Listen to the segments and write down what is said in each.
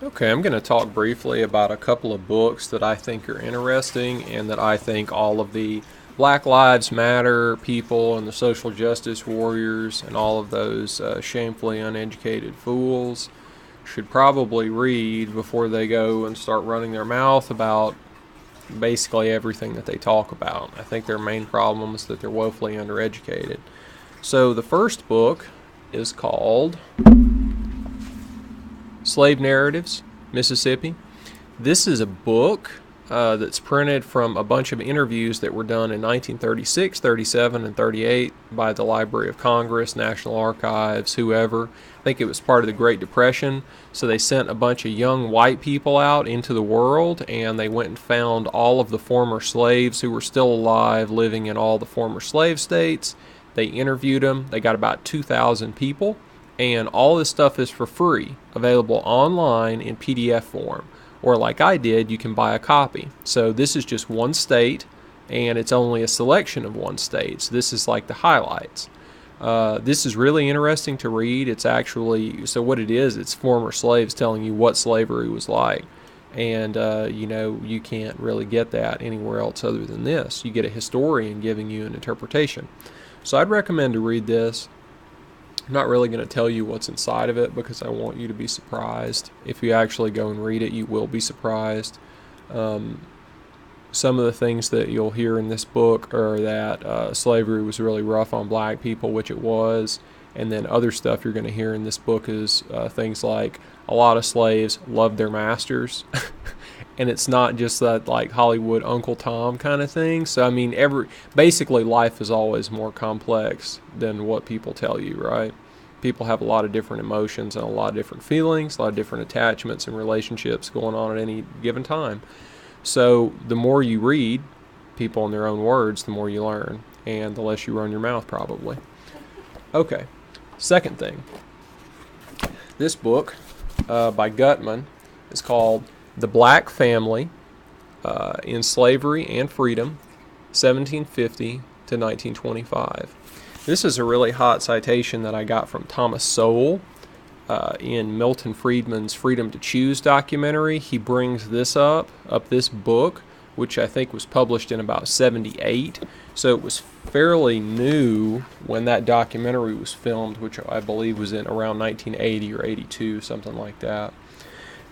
Okay, I'm going to talk briefly about a couple of books that I think are interesting and that I think all of the Black Lives Matter people and the social justice warriors and all of those shamefully uneducated fools should probably read before they go and start running their mouth about basically everything that they talk about. I think their main problem is that they're woefully undereducated. So the first book is called Slave Narratives, Mississippi. This is a book that's printed from a bunch of interviews that were done in 1936, 37, and 38 by the Library of Congress, National Archives, whoever. I think it was part of the Great Depression. So they sent a bunch of young white people out into the world and they went and found all of the former slaves who were still alive living in all the former slave states. They interviewed them. They got about 2,000 people, and all this stuff is for free, available online in PDF form. Or, like I did, you can buy a copy. So, this is just one state, and it's only a selection of one state. So, this is like the highlights. This is really interesting to read. It's actually, so what it is, it's former slaves telling you what slavery was like. And, you can't really get that anywhere else other than this. You get a historian giving you an interpretation. So, I'd recommend to read this. I'm not really going to tell you what's inside of it because I want you to be surprised. If you actually go and read it, you will be surprised. Some of the things that you'll hear in this book are that slavery was really rough on black people, which it was. And then other stuff you're going to hear in this book is things like a lot of slaves loved their masters. And it's not just that like Hollywood Uncle Tom kind of thing. So I mean, basically life is always more complex than what people tell you, right? People have a lot of different emotions and a lot of different feelings, a lot of different attachments and relationships going on at any given time. So the more you read people in their own words, the more you learn, and the less you run your mouth probably. Okay, second thing. This book by Gutman is called The Black Family in Slavery and Freedom, 1750 to 1925. This is a really hot citation that I got from Thomas Sowell in Milton Friedman's Freedom to Choose documentary. He brings this up this book, which I think was published in about 78. So it was fairly new when that documentary was filmed, which I believe was in around 1980 or 82, something like that.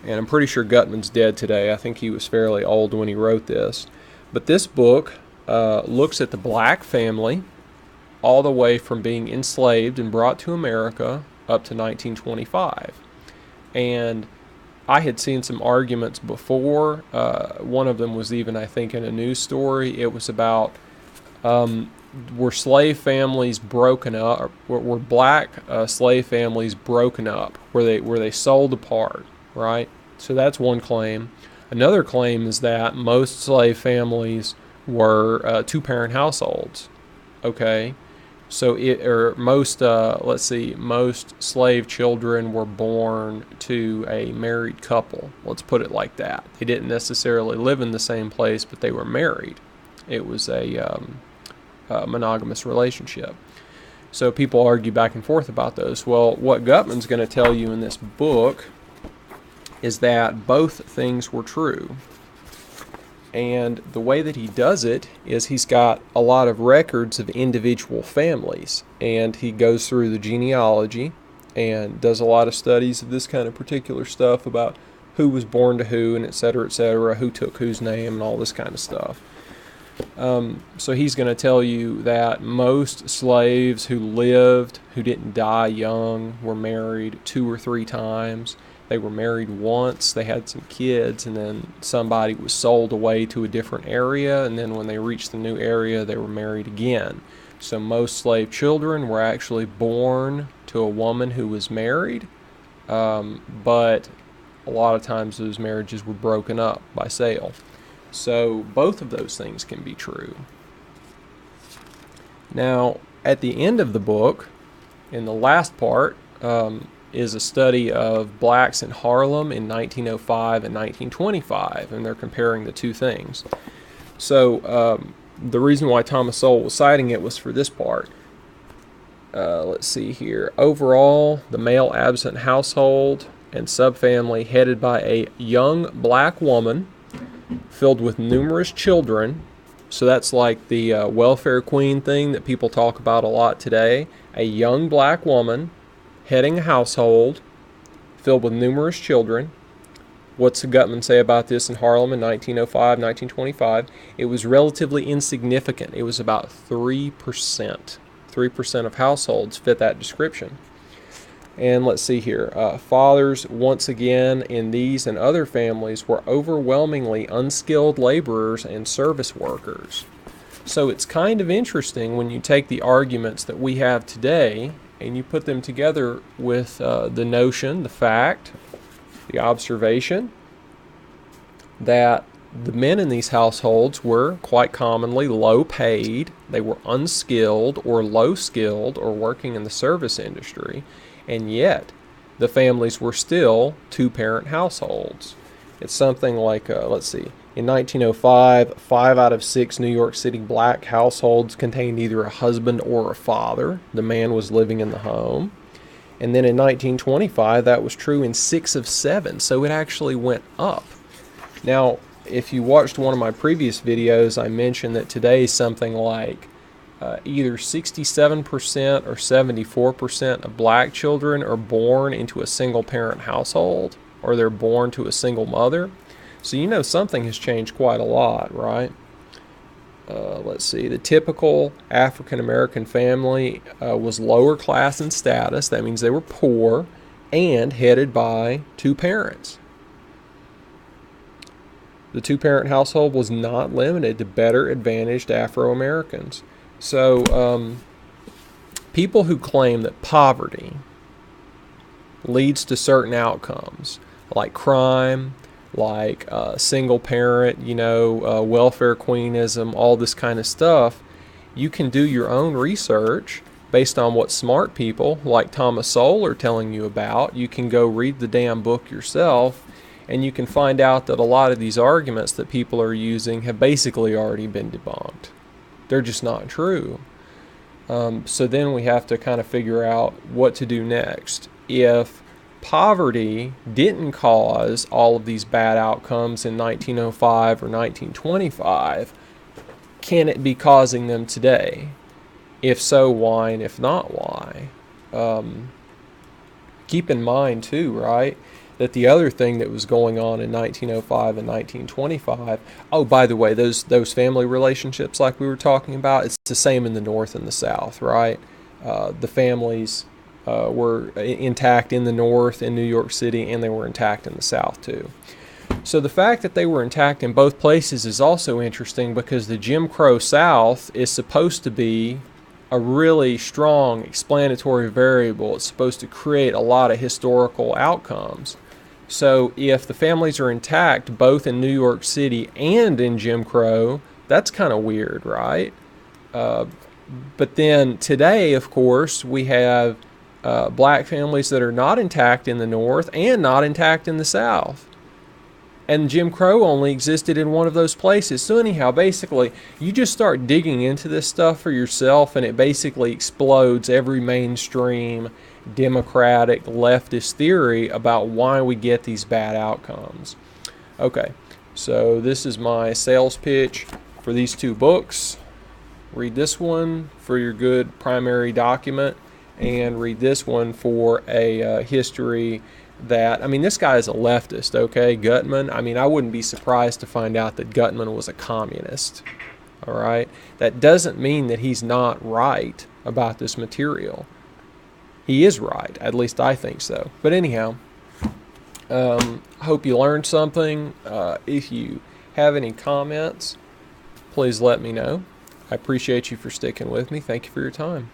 And I'm pretty sure Gutman's dead today. I think he was fairly old when he wrote this. But this book looks at the black family all the way from being enslaved and brought to America up to 1925. And I had seen some arguments before. One of them was even, I think, in a news story. It was about were slave families broken up? Were black slave families broken up? Were they sold apart? Right? So that's one claim. Another claim is that most slave families were two-parent households. Okay, so most slave children were born to a married couple. Let's put it like that. They didn't necessarily live in the same place, but they were married. It was a monogamous relationship. So people argue back and forth about those. Well, what Gutman's going to tell you in this book is that both things were true. And the way that he does it is he's got a lot of records of individual families, and he goes through the genealogy and does a lot of studies of this kind of particular stuff about who was born to who and et cetera, who took whose name and all this kind of stuff. So he's going to tell you that most slaves who lived, who didn't die young, were married 2 or 3 times. They were married once, they had some kids, and then somebody was sold away to a different area, and then when they reached the new area, they were married again. So most slave children were actually born to a woman who was married, but a lot of times those marriages were broken up by sale. So both of those things can be true. Now, at the end of the book, in the last part, is a study of blacks in Harlem in 1905 and 1925, and they're comparing the two things. So the reason why Thomas Sowell was citing it was for this part. Let's see here. Overall, the male absent household and subfamily headed by a young black woman filled with numerous children. So that's like the welfare queen thing that people talk about a lot today. A young black woman heading a household filled with numerous children. What's Gutman say about this in Harlem in 1905, 1925? It was relatively insignificant. It was about 3%. 3% of households fit that description. And let's see here. Fathers, once again, in these and other families, were overwhelmingly unskilled laborers and service workers. So it's kind of interesting when you take the arguments that we have today and you put them together with the notion, the fact, the observation that the men in these households were quite commonly low paid, they were unskilled or low skilled or working in the service industry, and yet the families were still two-parent households. It's something like, let's see, in 1905, 5 out of 6 New York City black households contained either a husband or a father. The man was living in the home. And then in 1925, that was true in 6 of 7, so it actually went up. Now, if you watched one of my previous videos, I mentioned that today something like either 67% or 74% of black children are born into a single-parent household, or they're born to a single mother. So you know something has changed quite a lot, right? Let's see, the typical African American family was lower class in status. That means they were poor and headed by two parents. The two-parent household was not limited to better advantaged Afro-Americans. So people who claim that poverty leads to certain outcomes, like crime, like single parent, welfare queenism, all this kind of stuff, you can do your own research based on what smart people like Thomas Sowell are telling you about. You can go read the damn book yourself, and you can find out that a lot of these arguments that people are using have basically already been debunked. They're just not true. So then we have to kind of figure out what to do next. If poverty didn't cause all of these bad outcomes in 1905 or 1925, can it be causing them today? If so, why? And if not, why? Keep in mind too, right, that the other thing that was going on in 1905 and 1925, oh, by the way, those family relationships like we were talking about, it's the same in the North and the South, right? The families were intact in the North in New York City, and they were intact in the South too. So the fact that they were intact in both places is also interesting, because the Jim Crow South is supposed to be a really strong explanatory variable. It's supposed to create a lot of historical outcomes. So if the families are intact both in New York City and in Jim Crow, that's kind of weird, right? But then today, of course, we have black families that are not intact in the North and not intact in the South. And Jim Crow only existed in one of those places. So anyhow, basically, you just start digging into this stuff for yourself, and it basically explodes every mainstream democratic leftist theory about why we get these bad outcomes. Okay, so this is my sales pitch for these two books. Read this one for your good primary document, and read this one for a history that, I mean, this guy is a leftist, okay, Gutman. I mean, I wouldn't be surprised to find out that Gutman was a communist, all right? That doesn't mean that he's not right about this material. He is right, at least I think so. But anyhow, I hope you learned something. If you have any comments, please let me know. I appreciate you for sticking with me. Thank you for your time.